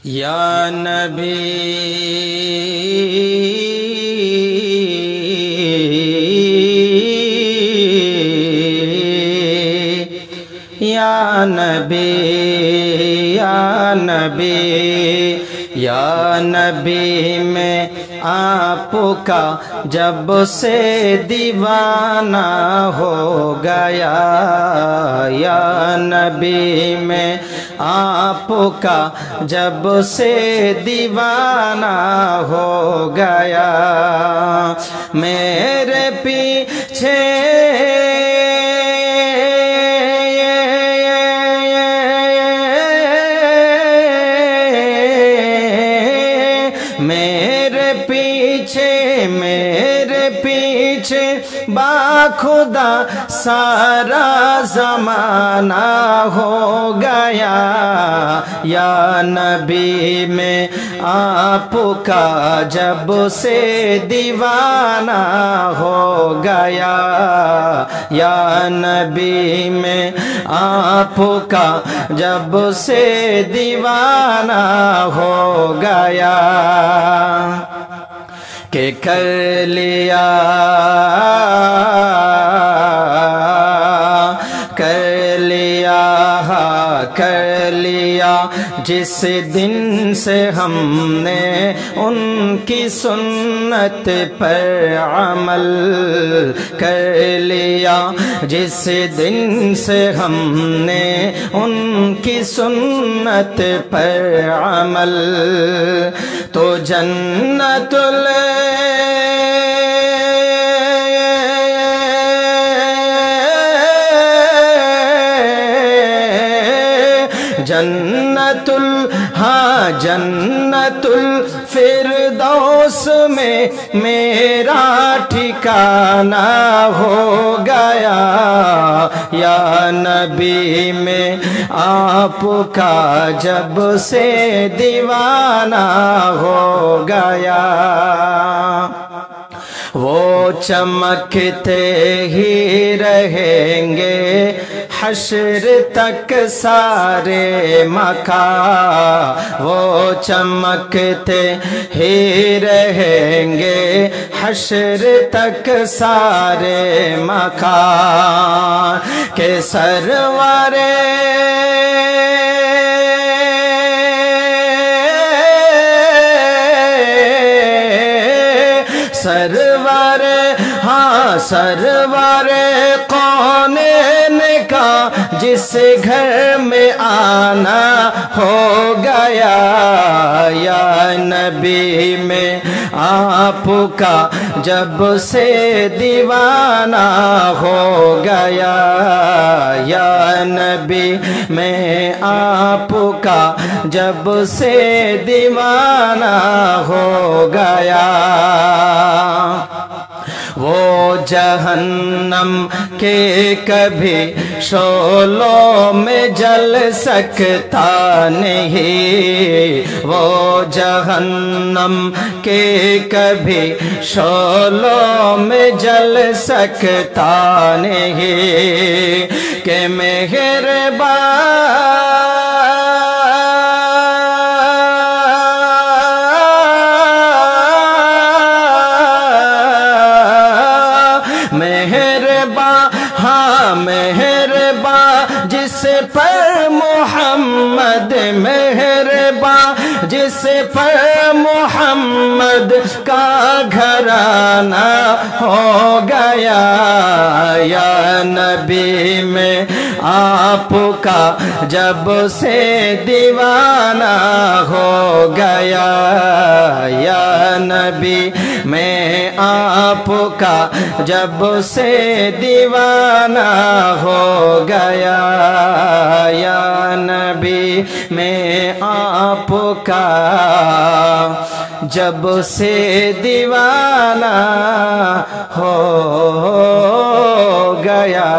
یا نبی یا نبی یا نبی یا نبی میں آپ کا جب سے دیوانہ ہو گیا، یا نبی میں آپ کا جب سے دیوانہ ہو گیا، میرے پیچھے میرے پیچھے باخدا سارا زمانہ ہو گیا، یا نبی میں آپ کا جب سے دیوانہ ہو گیا، یا نبی میں آپ کا جب سے دیوانہ ہو گیا، کہ کر لیا جس دن سے ہم نے ان کی سنت پر عمل کر لیا، جس دن سے ہم نے ان کی سنت پر عمل، تو جنت جنت الفردوس میں میرا ٹھکانہ ہو گیا، یا نبی میں آپ کا جب سے دیوانہ ہو گیا، وہ چمکتے ہی رہیں گے حشر تک سارے مکان، وہ چمکتے ہی رہیں گے حشر تک سارے مکان، کہ سرور سرور کونین کا جس گھر میں آنا ہو گیا، یا نبی میں آپ کا جب سے دیوانہ ہو گیا، یا نبی میں آپ کا جب سے دیوانہ ہو گیا، وہ جہنم کے کبھی شعلوں میں جل سکتا نہیں، وہ جہنم کے کبھی شعلوں میں جل سکتا نہیں، کہ مہربان جس پر محمد مہربان، جس پر محمد کا گھرانہ ہو گیا، یا نبی میں آپ کا جب سے دیوانہ ہو گیا، یا نبی میں آپ کا جب سے دیوانہ ہو گیا، یا نبی میں آپ کا جب سے دیوانہ ہو گیا۔